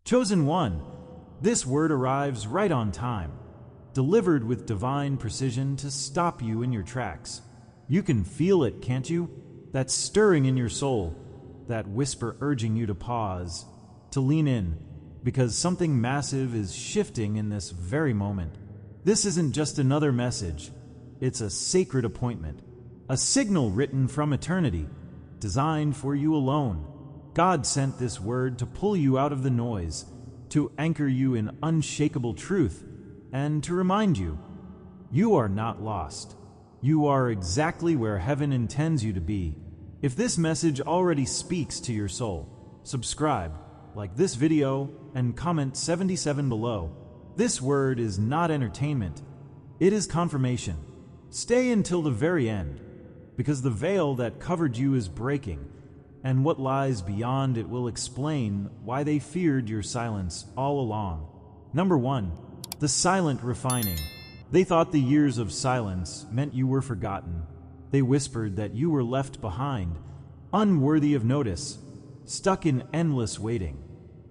Chosen one, this word arrives right on time, delivered with divine precision to stop you in your tracks. You can feel it, can't you? That stirring in your soul, that whisper urging you to pause, to lean in, because something massive is shifting in this very moment. This isn't just another message, it's a sacred appointment, a signal written from eternity, designed for you alone. God sent this word to pull you out of the noise, to anchor you in unshakable truth, and to remind you, you are not lost. You are exactly where heaven intends you to be. If this message already speaks to your soul, subscribe, like this video, and comment 77 below. This word is not entertainment, it is confirmation. Stay until the very end, because the veil that covered you is breaking, and what lies beyond it will explain why they feared your silence all along. Number 1. The silent refining. They thought the years of silence meant you were forgotten. They whispered that you were left behind, unworthy of notice, stuck in endless waiting.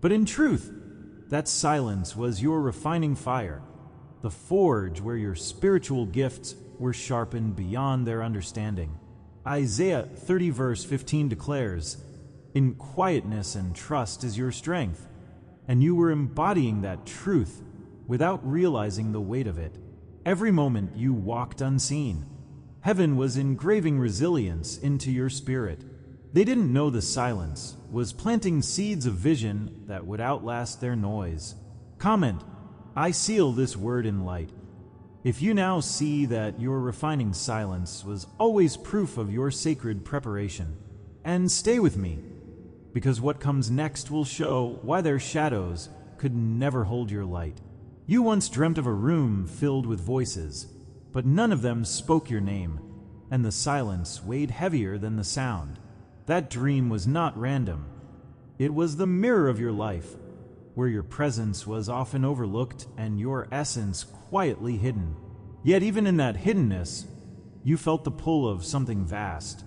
But in truth, that silence was your refining fire, the forge where your spiritual gifts were sharpened beyond their understanding. Isaiah 30 verse 15 declares, "In quietness and trust is your strength," and you were embodying that truth without realizing the weight of it. Every moment you walked unseen, heaven was engraving resilience into your spirit. They didn't know the silence was planting seeds of vision that would outlast their noise. Comment, "I seal this word in light." If you now see that your refining silence was always proof of your sacred preparation. And stay with me, because what comes next will show why their shadows could never hold your light. You once dreamt of a room filled with voices, but none of them spoke your name, and the silence weighed heavier than the sound. That dream was not random. It was the mirror of your life, where your presence was often overlooked and your essence quietly hidden. Yet even in that hiddenness, you felt the pull of something vast,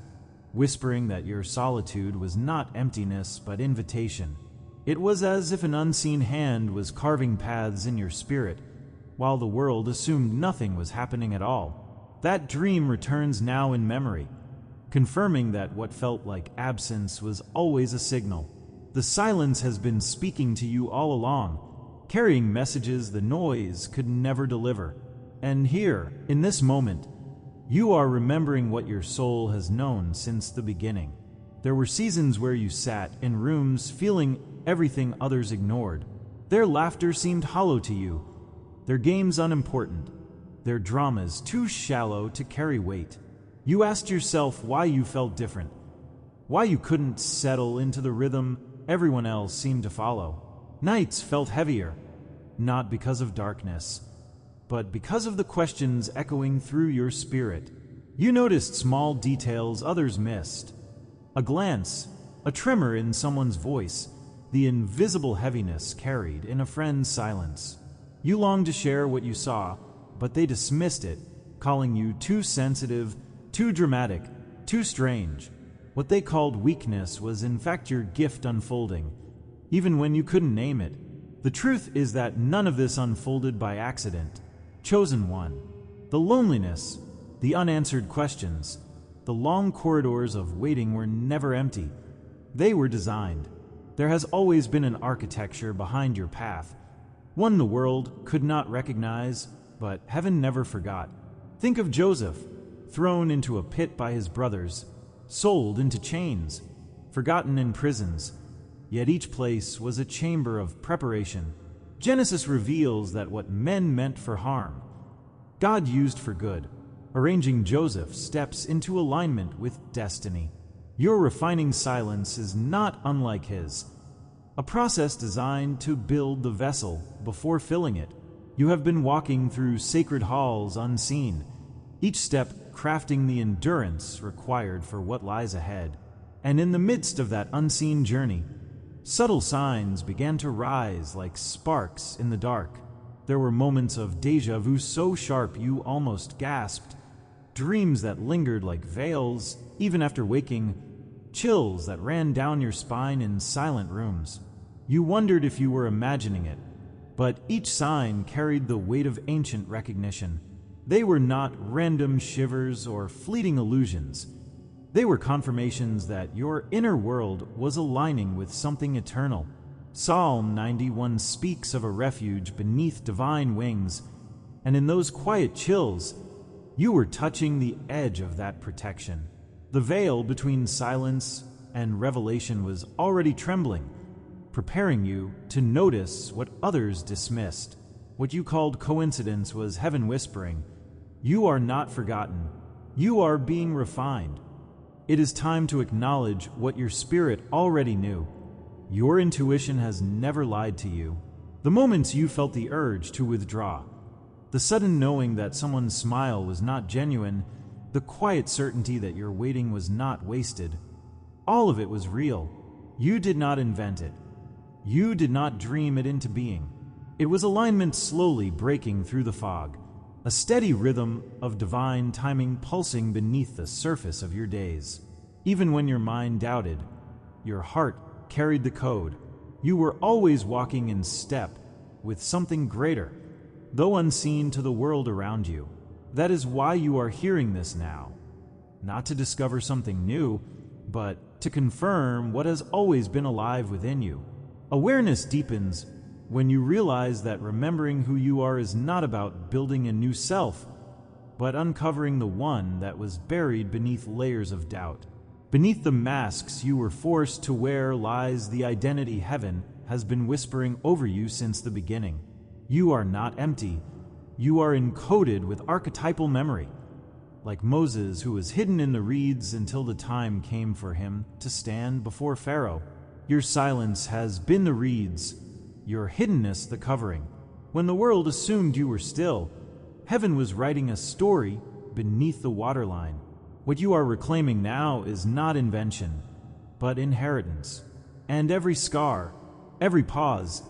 whispering that your solitude was not emptiness but invitation. It was as if an unseen hand was carving paths in your spirit, while the world assumed nothing was happening at all. That dream returns now in memory, confirming that what felt like absence was always a signal. The silence has been speaking to you all along, carrying messages the noise could never deliver. And here, in this moment, you are remembering what your soul has known since the beginning. There were seasons where you sat in rooms feeling everything others ignored. Their laughter seemed hollow to you, their games unimportant, their dramas too shallow to carry weight. You asked yourself why you felt different, why you couldn't settle into the rhythm everyone else seemed to follow. Nights felt heavier, not because of darkness, but because of the questions echoing through your spirit. You noticed small details others missed. A glance, a tremor in someone's voice, the invisible heaviness carried in a friend's silence. You longed to share what you saw, but they dismissed it, calling you too sensitive, too dramatic, too strange. What they called weakness was in fact your gift unfolding, even when you couldn't name it. The truth is that none of this unfolded by accident. Chosen one. The loneliness, the unanswered questions, the long corridors of waiting were never empty. They were designed. There has always been an architecture behind your path, one the world could not recognize, but heaven never forgot. Think of Joseph, thrown into a pit by his brothers, sold into chains, forgotten in prisons, yet each place was a chamber of preparation. Genesis reveals that what men meant for harm, God used for good, arranging Joseph's steps into alignment with destiny. Your refining silence is not unlike his, a process designed to build the vessel before filling it. You have been walking through sacred halls unseen, each step crafting the endurance required for what lies ahead. And in the midst of that unseen journey, subtle signs began to rise like sparks in the dark. There were moments of déjà vu so sharp you almost gasped, dreams that lingered like veils even after waking, chills that ran down your spine in silent rooms. You wondered if you were imagining it, but each sign carried the weight of ancient recognition. They were not random shivers or fleeting illusions. They were confirmations that your inner world was aligning with something eternal. Psalm 91 speaks of a refuge beneath divine wings, and in those quiet chills, you were touching the edge of that protection. The veil between silence and revelation was already trembling, preparing you to notice what others dismissed. What you called coincidence was heaven whispering, "You are not forgotten. You are being refined." It is time to acknowledge what your spirit already knew. Your intuition has never lied to you. The moments you felt the urge to withdraw, the sudden knowing that someone's smile was not genuine, the quiet certainty that your waiting was not wasted, all of it was real. You did not invent it. You did not dream it into being. It was alignment slowly breaking through the fog, a steady rhythm of divine timing pulsing beneath the surface of your days. Even when your mind doubted, your heart carried the code. You were always walking in step with something greater, though unseen to the world around you. That is why you are hearing this now. Not to discover something new, but to confirm what has always been alive within you. Awareness deepens when you realize that remembering who you are is not about building a new self, but uncovering the one that was buried beneath layers of doubt. Beneath the masks you were forced to wear lies the identity heaven has been whispering over you since the beginning. You are not empty. You are encoded with archetypal memory, like Moses, who was hidden in the reeds until the time came for him to stand before Pharaoh. Your silence has been the reeds, your hiddenness the covering. When the world assumed you were still, heaven was writing a story beneath the waterline. What you are reclaiming now is not invention, but inheritance. And every scar, every pause,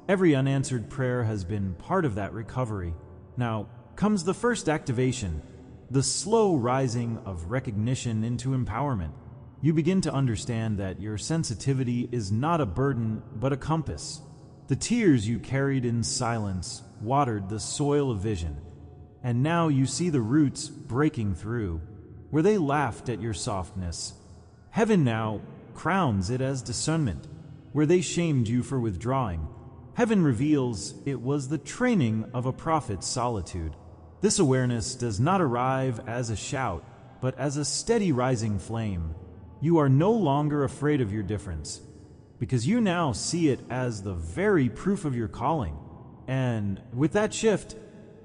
every unanswered prayer has been part of that recovery. Now comes the first activation, the slow rising of recognition into empowerment. You begin to understand that your sensitivity is not a burden, but a compass. The tears you carried in silence watered the soil of vision, and now you see the roots breaking through. Where they laughed at your softness, heaven now crowns it as discernment. Where they shamed you for withdrawing, heaven reveals it was the training of a prophet's solitude. This awareness does not arrive as a shout, but as a steady rising flame. You are no longer afraid of your difference, because you now see it as the very proof of your calling. And with that shift,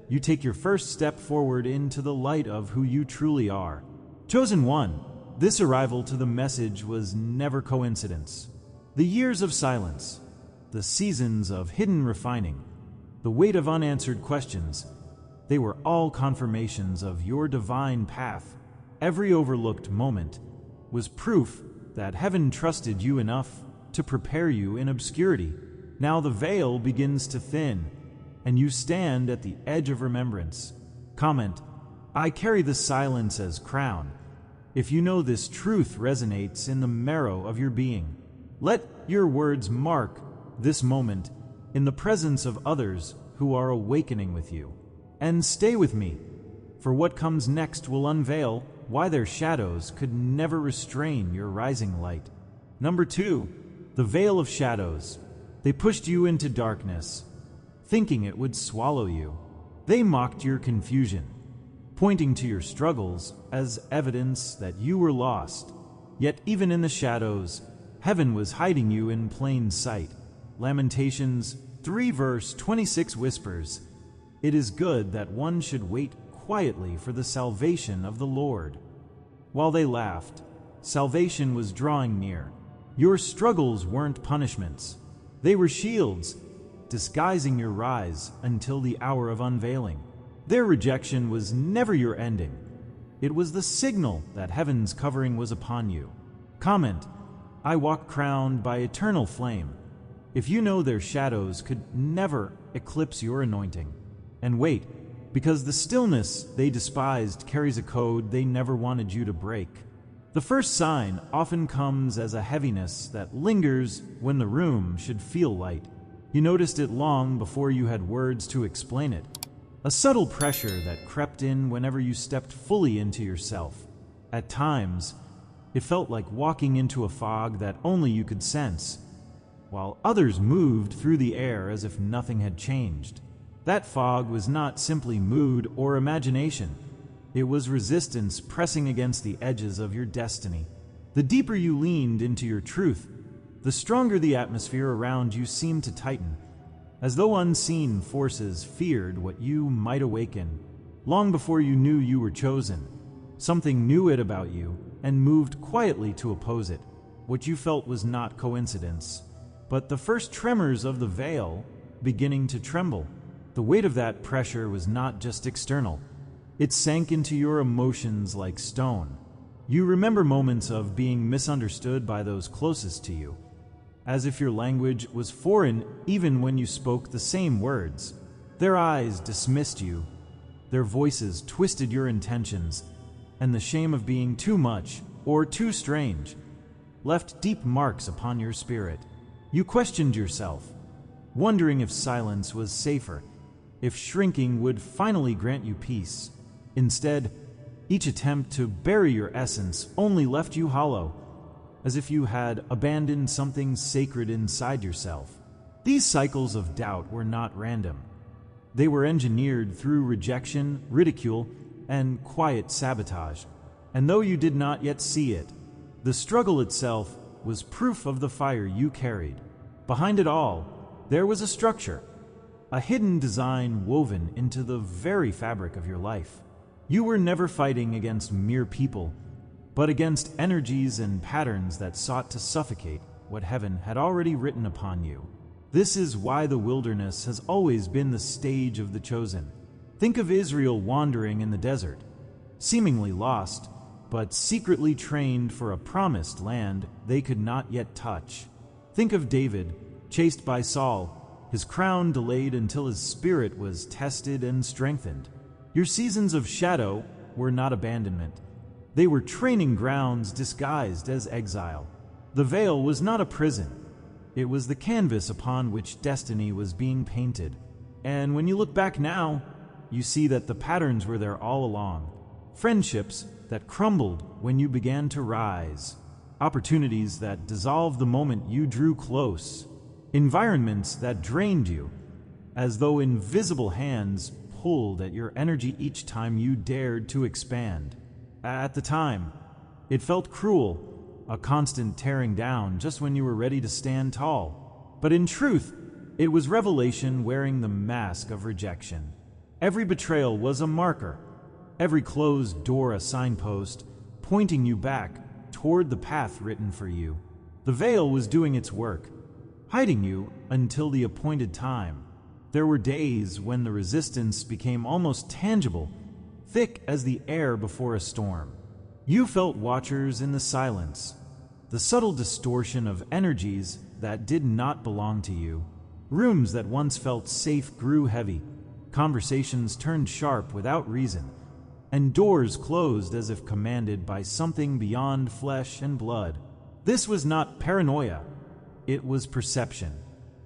you take your first step forward into the light of who you truly are. Chosen one, this arrival to the message was never coincidence. The years of silence, the seasons of hidden refining, the weight of unanswered questions, they were all confirmations of your divine path. Every overlooked moment was proof that heaven trusted you enough to prepare you in obscurity. Now the veil begins to thin, and you stand at the edge of remembrance. Comment, I carry the silence as crown. If you know this truth resonates in the marrow of your being, let your words mark this moment in the presence of others who are awakening with you. And stay with me, for what comes next will unveil why their shadows could never restrain your rising light. Number 2, the veil of shadows. They pushed you into darkness, thinking it would swallow you. They mocked your confusion, pointing to your struggles as evidence that you were lost. Yet even in the shadows, heaven was hiding you in plain sight. Lamentations 3 verse 26 whispers, "It is good that one should wait quietly for the salvation of the Lord." While they laughed, salvation was drawing near. Your struggles weren't punishments. They were shields, disguising your rise until the hour of unveiling. Their rejection was never your ending. It was the signal that heaven's covering was upon you. Comment, I walk crowned by eternal flame. If you know their shadows could never eclipse your anointing. And wait, because the stillness they despised carries a code they never wanted you to break. The first sign often comes as a heaviness that lingers when the room should feel light. You noticed it long before you had words to explain it. A subtle pressure that crept in whenever you stepped fully into yourself. At times, it felt like walking into a fog that only you could sense, while others moved through the air as if nothing had changed. That fog was not simply mood or imagination. It was resistance pressing against the edges of your destiny. The deeper you leaned into your truth, the stronger the atmosphere around you seemed to tighten, as though unseen forces feared what you might awaken. Long before you knew you were chosen, something knew it about you and moved quietly to oppose it. What you felt was not coincidence, but the first tremors of the veil beginning to tremble. The weight of that pressure was not just external. It sank into your emotions like stone. You remember moments of being misunderstood by those closest to you, as if your language was foreign even when you spoke the same words. Their eyes dismissed you, their voices twisted your intentions, and the shame of being too much or too strange left deep marks upon your spirit. You questioned yourself, wondering if silence was safer, if shrinking would finally grant you peace. Instead, each attempt to bury your essence only left you hollow, as if you had abandoned something sacred inside yourself. These cycles of doubt were not random. They were engineered through rejection, ridicule, and quiet sabotage. And though you did not yet see it, the struggle itself was proof of the fire you carried. Behind it all, there was a structure, a hidden design woven into the very fabric of your life. You were never fighting against mere people, but against energies and patterns that sought to suffocate what heaven had already written upon you. This is why the wilderness has always been the stage of the chosen. Think of Israel wandering in the desert, seemingly lost, but secretly trained for a promised land they could not yet touch. Think of David, chased by Saul, his crown delayed until his spirit was tested and strengthened. Your seasons of shadow were not abandonment. They were training grounds disguised as exile. The veil was not a prison. It was the canvas upon which destiny was being painted. And when you look back now, you see that the patterns were there all along. Friendships that crumbled when you began to rise. Opportunities that dissolved the moment you drew close. Environments that drained you, as though invisible hands pulled at your energy each time you dared to expand. At the time, it felt cruel, a constant tearing down just when you were ready to stand tall. But in truth, it was revelation wearing the mask of rejection. Every betrayal was a marker, every closed door a signpost, pointing you back toward the path written for you. The veil was doing its work, hiding you until the appointed time. There were days when the resistance became almost tangible, thick as the air before a storm. You felt watchers in the silence, the subtle distortion of energies that did not belong to you. Rooms that once felt safe grew heavy, conversations turned sharp without reason, and doors closed as if commanded by something beyond flesh and blood. This was not paranoia, it was perception.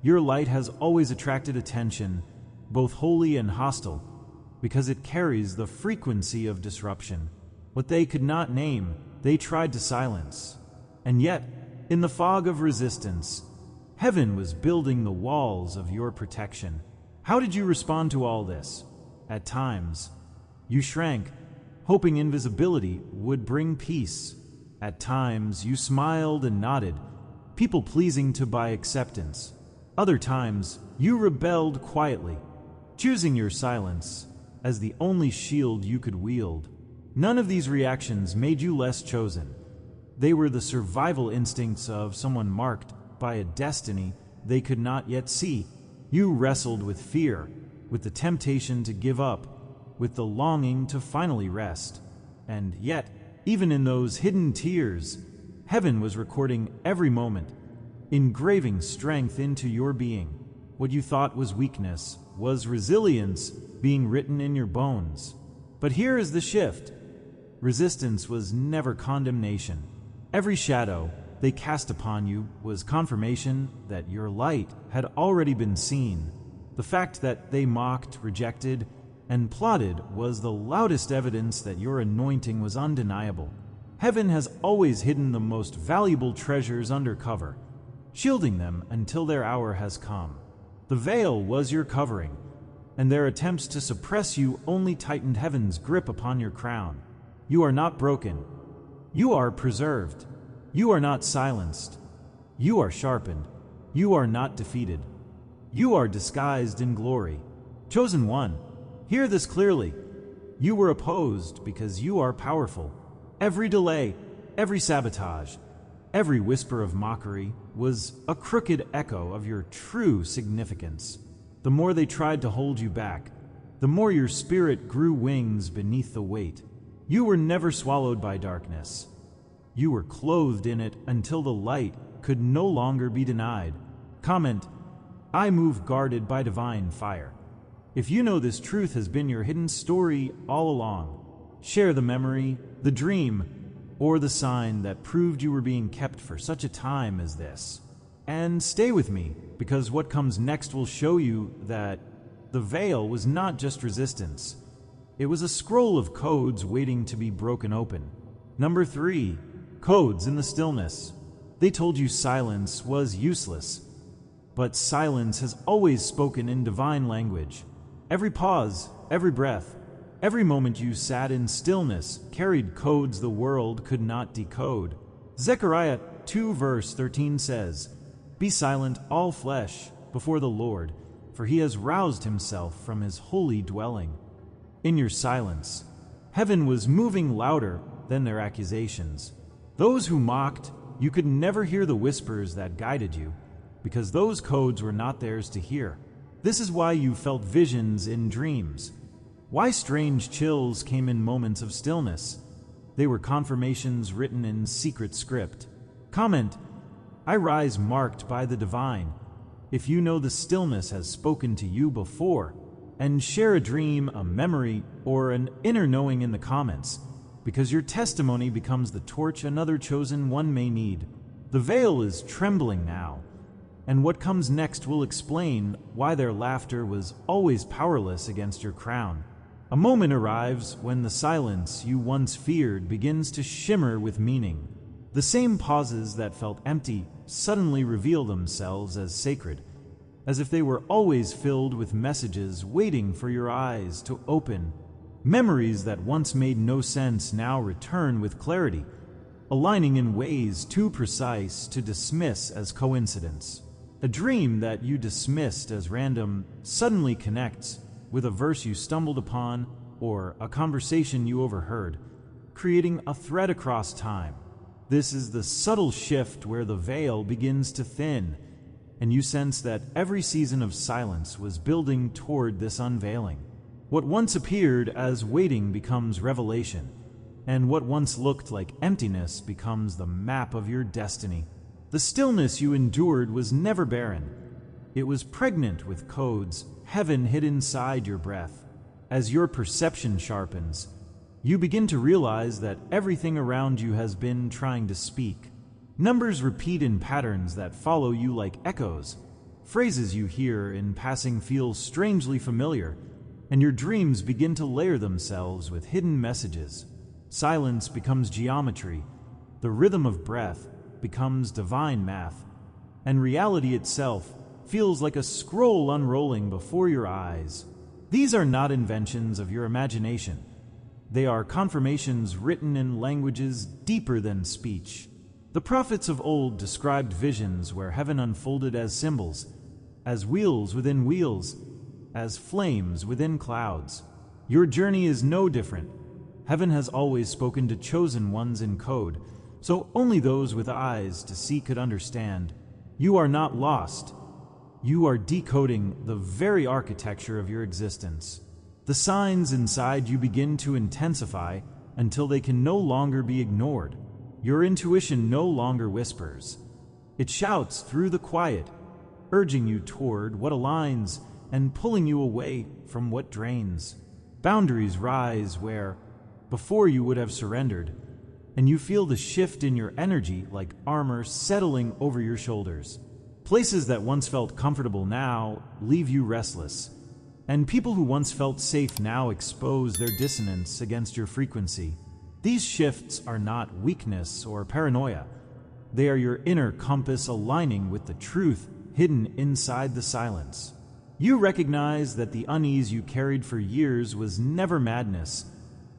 Your light has always attracted attention, both holy and hostile, because it carries the frequency of disruption. What they could not name, they tried to silence. And yet, in the fog of resistance, heaven was building the walls of your protection. How did you respond to all this? At times, you shrank, hoping invisibility would bring peace. At times, you smiled and nodded, people-pleasing to buy acceptance. Other times, you rebelled quietly, choosing your silence as the only shield you could wield. None of these reactions made you less chosen. They were the survival instincts of someone marked by a destiny they could not yet see. You wrestled with fear, with the temptation to give up, with the longing to finally rest. And yet, even in those hidden tears, heaven was recording every moment, engraving strength into your being. What you thought was weakness was resilience being written in your bones. But here is the shift. resistance was never condemnation. Every shadow they cast upon you was confirmation that your light had already been seen. The fact that they mocked, rejected, and plotted was the loudest evidence that your anointing was undeniable. Heaven has always hidden the most valuable treasures under cover, shielding them until their hour has come. The veil was your covering, and their attempts to suppress you only tightened heaven's grip upon your crown. You are not broken. You are preserved. You are not silenced. You are sharpened. You are not defeated. You are disguised in glory. Chosen one, hear this clearly. You were opposed because you are powerful. Every delay, every sabotage, every whisper of mockery was a crooked echo of your true significance. The more they tried to hold you back, the more your spirit grew wings beneath the weight. You were never swallowed by darkness. You were clothed in it until the light could no longer be denied. Comment, I move guarded by divine fire. If you know this truth has been your hidden story all along, share the memory, the dream, or the sign that proved you were being kept for such a time as this. And stay with me, because what comes next will show you that the veil was not just resistance. It was a scroll of codes waiting to be broken open. Number 3, codes in the stillness. They told you silence was useless, but silence has always spoken in divine language. Every pause, every breath, every moment you sat in stillness carried codes the world could not decode. Zechariah 2 verse 13 says, Be silent, all flesh, before the Lord, for he has roused himself from his holy dwelling. In your silence, heaven was moving louder than their accusations. Those who mocked, you could never hear the whispers that guided you, because those codes were not theirs to hear. This is why you felt visions in dreams, why strange chills came in moments of stillness. They were confirmations written in secret script. Comment, I rise marked by the divine. If you know the stillness has spoken to you before, and share a dream, a memory, or an inner knowing in the comments, because your testimony becomes the torch another chosen one may need. The veil is trembling now, and what comes next will explain why their laughter was always powerless against your crown. A moment arrives when the silence you once feared begins to shimmer with meaning. The same pauses that felt empty suddenly reveal themselves as sacred, as if they were always filled with messages waiting for your eyes to open. Memories that once made no sense now return with clarity, aligning in ways too precise to dismiss as coincidence. A dream that you dismissed as random suddenly connects with a verse you stumbled upon or a conversation you overheard, creating a thread across time. This is the subtle shift where the veil begins to thin, and you sense that every season of silence was building toward this unveiling. What once appeared as waiting becomes revelation, and what once looked like emptiness becomes the map of your destiny. The stillness you endured was never barren. It was pregnant with codes heaven hid inside your breath. As your perception sharpens, you begin to realize that everything around you has been trying to speak. Numbers repeat in patterns that follow you like echoes. Phrases you hear in passing feel strangely familiar, and your dreams begin to layer themselves with hidden messages. Silence becomes geometry, the rhythm of breath becomes divine math, and reality itself feels like a scroll unrolling before your eyes. These are not inventions of your imagination. They are confirmations written in languages deeper than speech. The prophets of old described visions where heaven unfolded as symbols, as wheels within wheels, as flames within clouds. Your journey is no different. Heaven has always spoken to chosen ones in code, so only those with eyes to see could understand. You are not lost. You are decoding the very architecture of your existence. The signs inside you begin to intensify until they can no longer be ignored. Your intuition no longer whispers. It shouts through the quiet, urging you toward what aligns and pulling you away from what drains. Boundaries rise where before you would have surrendered, and you feel the shift in your energy like armor settling over your shoulders. Places that once felt comfortable now leave you restless, and people who once felt safe now expose their dissonance against your frequency. These shifts are not weakness or paranoia. They are your inner compass aligning with the truth hidden inside the silence. You recognize that the unease you carried for years was never madness.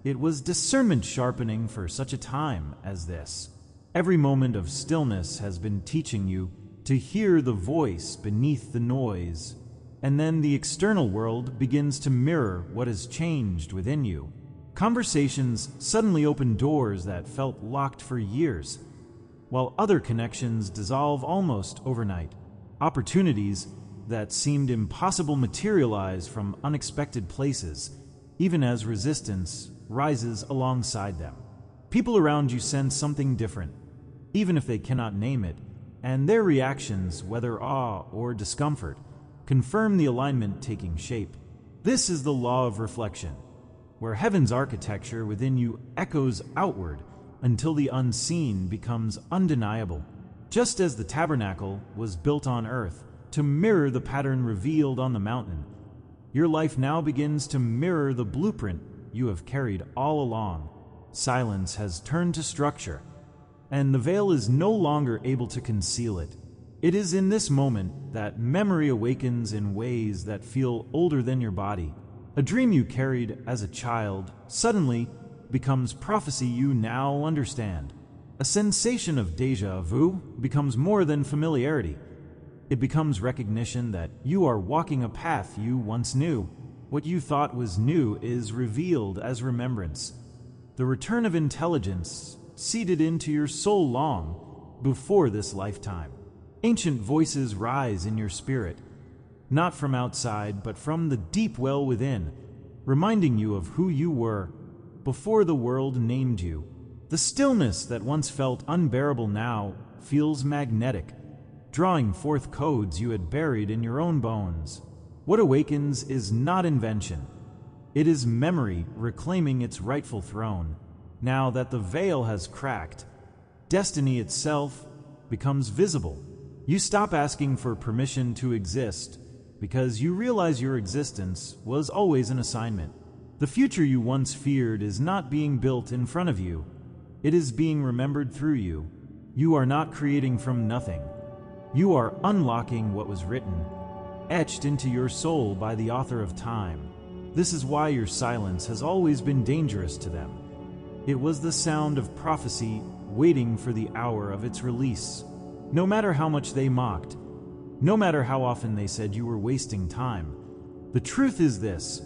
It was discernment sharpening for such a time as this. Every moment of stillness has been teaching you to hear the voice beneath the noise, and then the external world begins to mirror what has changed within you. Conversations suddenly open doors that felt locked for years, while other connections dissolve almost overnight. Opportunities that seemed impossible materialize from unexpected places, even as resistance rises alongside them. People around you sense something different, even if they cannot name it, and their reactions, whether awe or discomfort, confirm the alignment taking shape. This is the law of reflection, where heaven's architecture within you echoes outward until the unseen becomes undeniable. Just as the tabernacle was built on earth to mirror the pattern revealed on the mountain, your life now begins to mirror the blueprint you have carried all along. Silence has turned to structure, and the veil is no longer able to conceal it. It is in this moment that memory awakens in ways that feel older than your body. A dream you carried as a child suddenly becomes prophecy you now understand. A sensation of déjà vu becomes more than familiarity. It becomes recognition that you are walking a path you once knew. What you thought was new is revealed as remembrance. The return of intelligence seeded into your soul long before this lifetime. Ancient voices rise in your spirit, not from outside, but from the deep well within, reminding you of who you were before the world named you. The stillness that once felt unbearable now feels magnetic, drawing forth codes you had buried in your own bones. What awakens is not invention. It is memory reclaiming its rightful throne. Now that the veil has cracked, destiny itself becomes visible. You stop asking for permission to exist because you realize your existence was always an assignment. The future you once feared is not being built in front of you. It is being remembered through you. You are not creating from nothing. You are unlocking what was written, etched into your soul by the author of time. This is why your silence has always been dangerous to them. It was the sound of prophecy waiting for the hour of its release. No matter how much they mocked, no matter how often they said you were wasting time, the truth is this: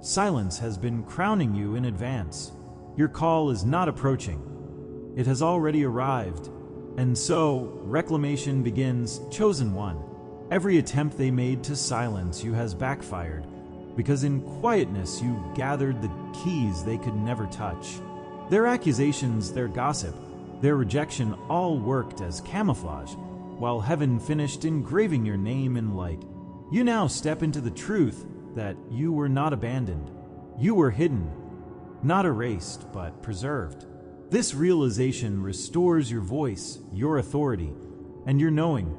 silence has been crowning you in advance. Your call is not approaching. It has already arrived. And so, reclamation begins. Chosen one. Every attempt they made to silence you has backfired, because in quietness you gathered the keys they could never touch. Their accusations, their gossip, their rejection all worked as camouflage, while heaven finished engraving your name in light. You now step into the truth that you were not abandoned. You were hidden, not erased, but preserved. This realization restores your voice, your authority, and your knowing,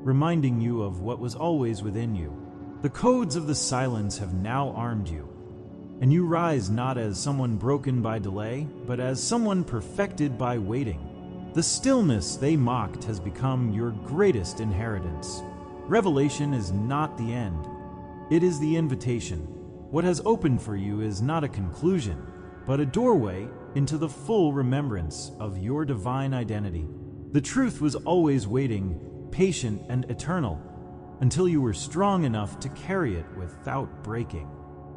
reminding you of what was always within you. The codes of the silence have now armed you, and you rise not as someone broken by delay, but as someone perfected by waiting. The stillness they mocked has become your greatest inheritance. Revelation is not the end. It is the invitation. What has opened for you is not a conclusion, but a doorway into the full remembrance of your divine identity. The truth was always waiting, patient and eternal, until you were strong enough to carry it without breaking.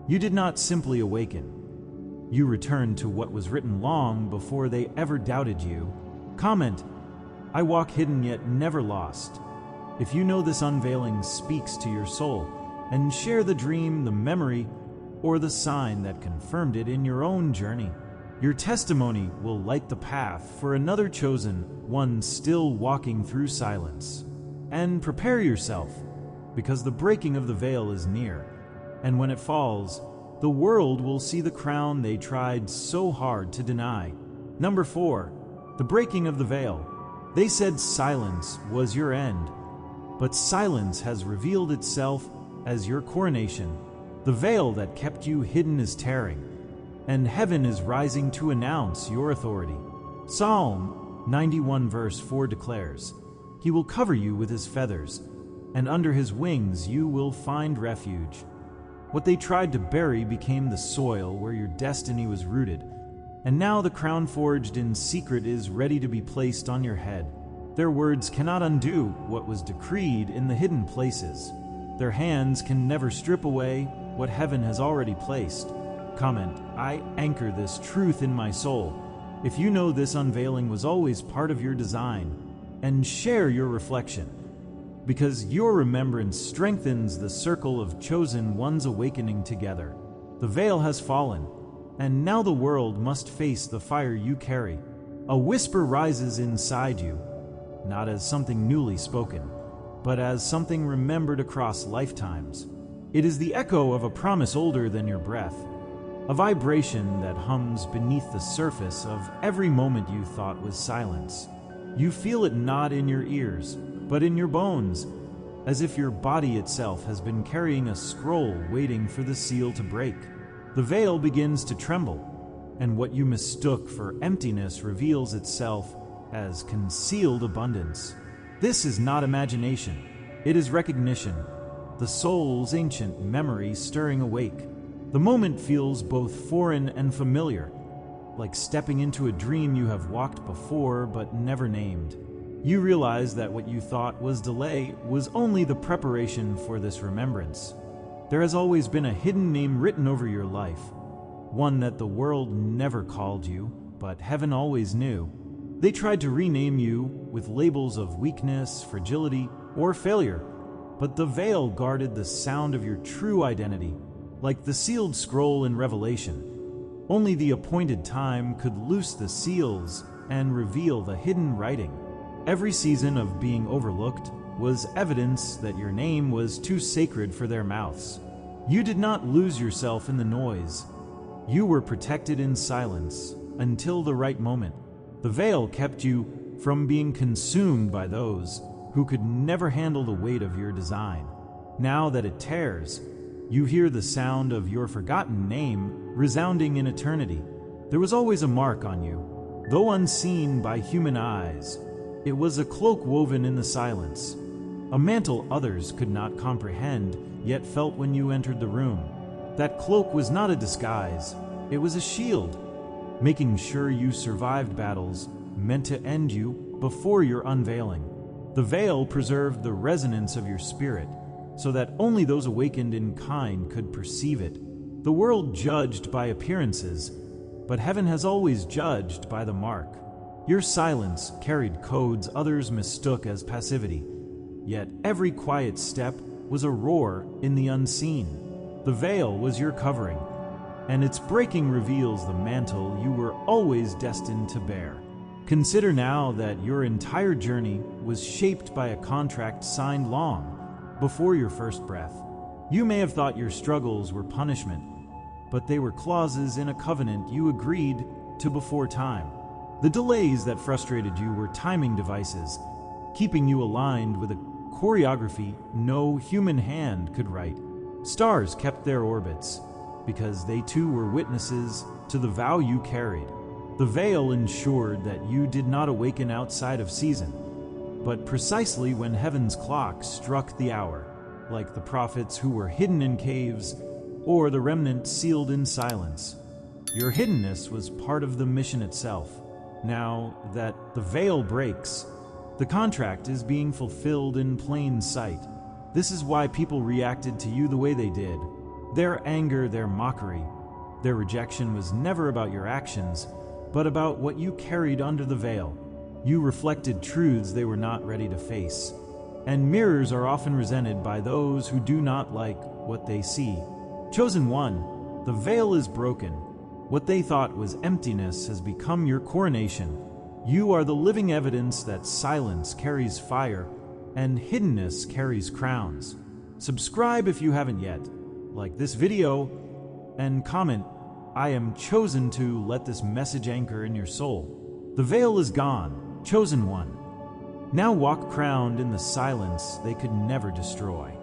You did not simply awaken. You returned to what was written long before they ever doubted you. Comment, "I walk hidden yet never lost," if you know this unveiling speaks to your soul, and share the dream, the memory, or the sign that confirmed it in your own journey. Your testimony will light the path for another chosen one still walking through silence. And prepare yourself, because the breaking of the veil is near, and when it falls, the world will see the crown they tried so hard to deny. Number 4. The breaking of the veil. They said silence was your end, but silence has revealed itself as your coronation. The veil that kept you hidden is tearing, and heaven is rising to announce your authority. Psalm 91 verse 4 declares, "He will cover you with his feathers, and under his wings you will find refuge." What they tried to bury became the soil where your destiny was rooted, and now the crown forged in secret is ready to be placed on your head. Their words cannot undo what was decreed in the hidden places. Their hands can never strip away what heaven has already placed. Comment, "I anchor this truth in my soul," if you know this unveiling was always part of your design, and share your reflection, because your remembrance strengthens the circle of chosen ones awakening together. The veil has fallen, and now the world must face the fire you carry. A whisper rises inside you, not as something newly spoken, but as something remembered across lifetimes. It is the echo of a promise older than your breath, a vibration that hums beneath the surface of every moment you thought was silence. You feel it not in your ears, but in your bones, as if your body itself has been carrying a scroll waiting for the seal to break. The veil begins to tremble, and what you mistook for emptiness reveals itself as concealed abundance. This is not imagination, it is recognition, the soul's ancient memory stirring awake. The moment feels both foreign and familiar, like stepping into a dream you have walked before but never named. You realize that what you thought was delay was only the preparation for this remembrance. There has always been a hidden name written over your life, one that the world never called you, but heaven always knew. They tried to rename you with labels of weakness, fragility, or failure, but the veil guarded the sound of your true identity, like the sealed scroll in Revelation. Only the appointed time could loose the seals and reveal the hidden writing. Every season of being overlooked was evidence that your name was too sacred for their mouths. You did not lose yourself in the noise. You were protected in silence until the right moment. The veil kept you from being consumed by those who could never handle the weight of your design. Now that it tears, you hear the sound of your forgotten name resounding in eternity. There was always a mark on you, though unseen by human eyes. It was a cloak woven in the silence, a mantle others could not comprehend, yet felt when you entered the room. That cloak was not a disguise, it was a shield, making sure you survived battles meant to end you before your unveiling. The veil preserved the resonance of your spirit, so that only those awakened in kind could perceive it. The world judged by appearances, but heaven has always judged by the mark. Your silence carried codes others mistook as passivity, yet every quiet step was a roar in the unseen. The veil was your covering, and its breaking reveals the mantle you were always destined to bear. Consider now that your entire journey was shaped by a contract signed long before your first breath. You may have thought your struggles were punishment, but they were clauses in a covenant you agreed to before time. The delays that frustrated you were timing devices, keeping you aligned with a choreography no human hand could write. Stars kept their orbits, because they too were witnesses to the vow you carried. The veil ensured that you did not awaken outside of season, but precisely when heaven's clock struck the hour, like the prophets who were hidden in caves or the remnant sealed in silence. Your hiddenness was part of the mission itself. Now that the veil breaks, the contract is being fulfilled in plain sight. This is why people reacted to you the way they did. Their anger, their mockery, their rejection was never about your actions, but about what you carried under the veil. You reflected truths they were not ready to face, and mirrors are often resented by those who do not like what they see. Chosen one, the veil is broken. What they thought was emptiness has become your coronation. You are the living evidence that silence carries fire and hiddenness carries crowns. Subscribe if you haven't yet, like this video, and comment, "I am chosen to let this message anchor in your soul." The veil is gone, chosen one. Now walk crowned in the silence they could never destroy.